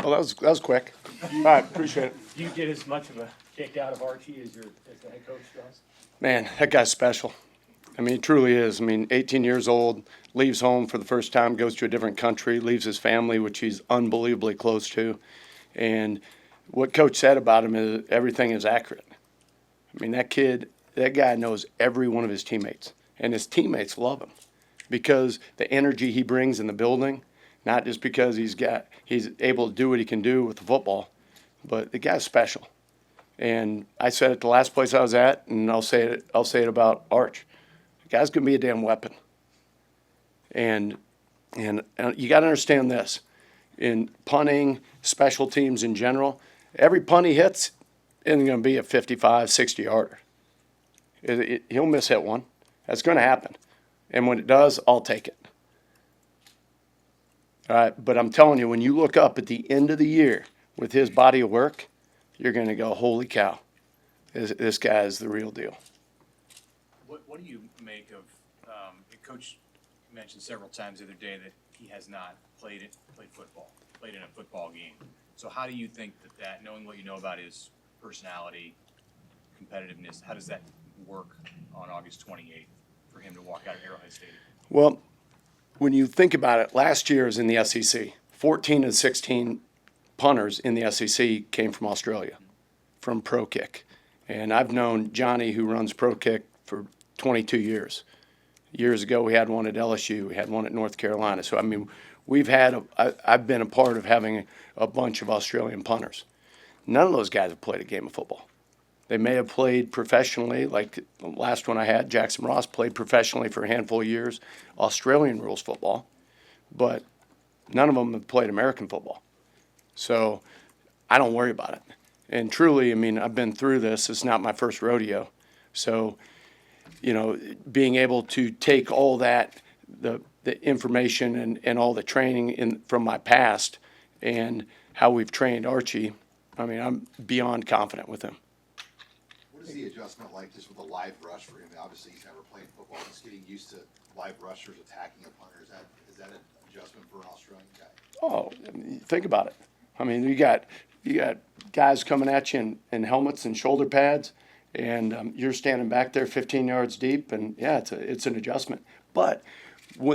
Well, that was quick. All right, appreciate it. Do you get as much of a kick out of Archie as the head coach does? Man, that guy's special. I mean, he truly is. I mean, 18 years old, leaves home for the first time, goes to a different country, leaves his family, which he's unbelievably close to. And what Coach said about him is everything is accurate. I mean, that guy knows every one of his teammates, and his teammates love him because the energy he brings in the building, not just because he's able to do what he can do with the football, but the guy's special. And I said it the last place I was at, and I'll say it about Arch. The guy's gonna be a damn weapon. And you got to understand this: in punting, special teams in general, every punt he hits isn't going to be a 55, 60-yarder. He'll miss hit one. That's going to happen. And when it does, I'll take it. All right, but I'm telling you, when you look up at the end of the year with his body of work, you're going to go, holy cow, this guy is the real deal. What do you make of Coach mentioned several times the other day that he has not played in a football game. So how do you think that knowing what you know about his personality, competitiveness, how does that work on August 28th for him to walk out of Arrowhead Stadium? Well, when you think about it, last year is in the SEC. 14 of 16 punters in the SEC came from Australia, from Pro Kick. And I've known Johnny, who runs Pro Kick, for 22 years. Years ago, we had one at LSU. We had one at North Carolina. So, I mean, I've been a part of having a bunch of Australian punters. None of those guys have played a game of football. They may have played professionally, like the last one I had, Jackson Ross played professionally for a handful of years, Australian rules football, but none of them have played American football. So I don't worry about it. And truly, I mean, I've been through this. It's not my first rodeo. So, you know, being able to take all that, the information and all the training from my past and how we've trained Archie, I mean, I'm beyond confident with him. What is the adjustment like just with a live rush for him? Obviously, he's never played football. He's getting used to live rushers attacking a punter. Is that an adjustment for an Australian guy? Oh, think about it. I mean, you got guys coming at you in helmets and shoulder pads, and you're standing back there 15 yards deep, and yeah, it's an adjustment. But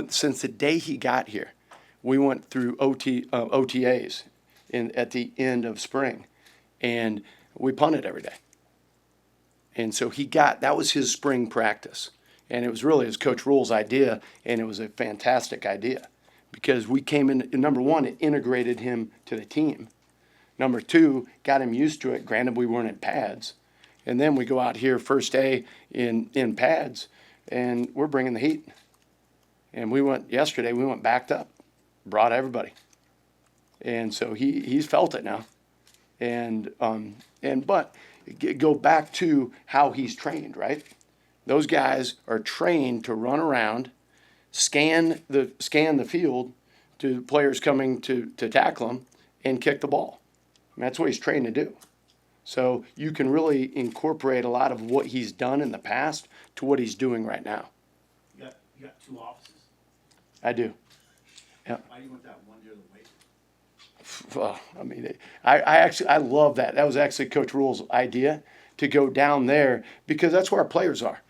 since the day he got here, we went through OTAs at the end of spring, and we punted every day. And so that was his spring practice. And it was really his Coach Rule's idea, and it was a fantastic idea because we came in, number one, it integrated him to the team. Number two, got him used to it. Granted, we weren't in pads. And then we go out here first day in pads, and we're bringing the heat. And yesterday, we went backed up, brought everybody. And so he's felt it now. But go back to how he's trained, right? Those guys are trained to run around, scan the field to players coming to tackle him, and kick the ball. I mean, that's what he's trained to do. So you can really incorporate a lot of what he's done in the past to what he's doing right now. You got two offices? I do. Yeah. Why do you want that one near the weight? Well, I mean, I love that. That was actually Coach Rule's idea, to go down there because that's where our players are.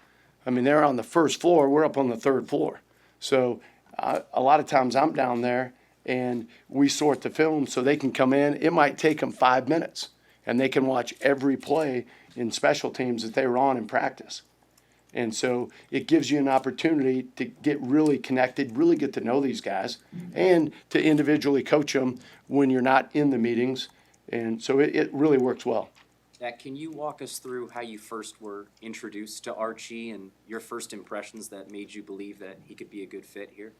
I mean, they're on the first floor. We're up on the third floor. So a lot of times I'm down there and we sort the film so they can come in. It might take them 5 minutes and they can watch every play in special teams that they were on in practice. And so it gives you an opportunity to get really connected, really get to know these guys, and to individually coach them when you're not in the meetings. And so it really works well. Jack, can you walk us through how you first were introduced to Archie and your first impressions that made you believe that he could be a good fit here?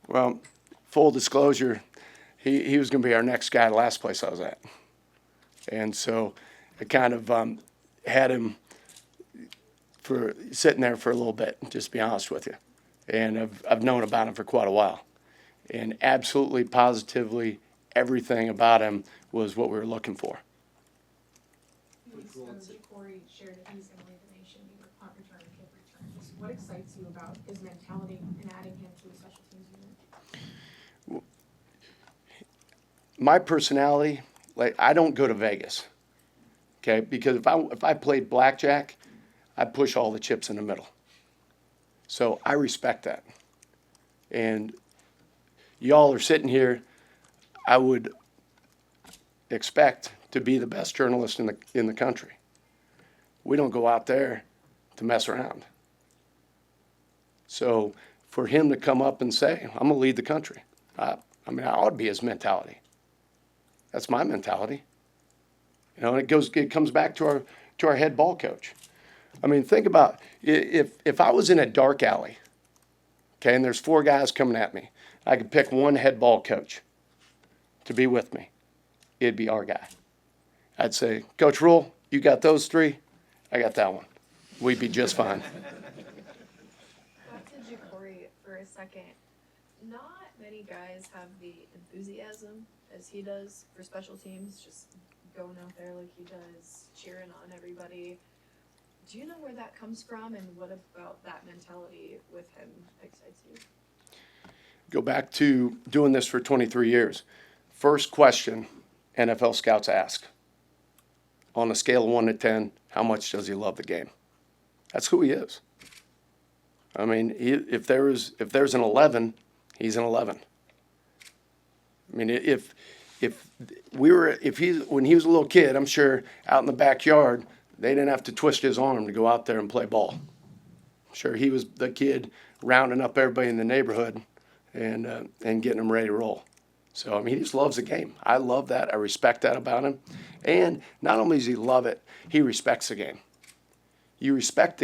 Well, full disclosure, he was going to be our next guy, the last place I was at. And so I kind of had him for sitting there for a little bit, just to be honest with you. And I've known about him for quite a while. And absolutely, positively, everything about him was what we were looking for. Corey shared that he's going to lead the nation in punt return and kick returns. What excites you about his mentality and adding him to the special teams unit? My personality Like, I don't go to Vegas, okay? Because if I played blackjack, I'd push all the chips in the middle. So I respect that. And y'all are sitting here, I would expect to be the best journalist in the country. We don't go out there to mess around. So for him to come up and say, I'm going to lead the country, I mean, I ought to be his mentality. That's my mentality. You know, and it comes back to our head ball coach. I mean, think about if I was in a dark alley, okay, and there's 4 guys coming at me, I could pick one head ball coach to be with me. It'd be our guy. I'd say, Coach Rule, you got those 3, I got that one. We'd be just fine. Back to Ja'Cory for a second. Not many guys have the enthusiasm as he does for special teams, just going out there like he does, cheering on everybody. Do you know where that comes from, and what about that mentality with him excites you? Go back to doing this for 23 years. First question NFL scouts ask, on a scale of 1 to 10, how much does he love the game? That's who he is. I mean, if there's an 11, he's an 11. I mean, when he was a little kid, I'm sure out in the backyard, they didn't have to twist his arm to go out there and play ball. I'm sure he was the kid rounding up everybody in the neighborhood and getting them ready to roll. So, I mean, he just loves the game. I love that. I respect that about him. And not only does he love it, he respects the game. You respect the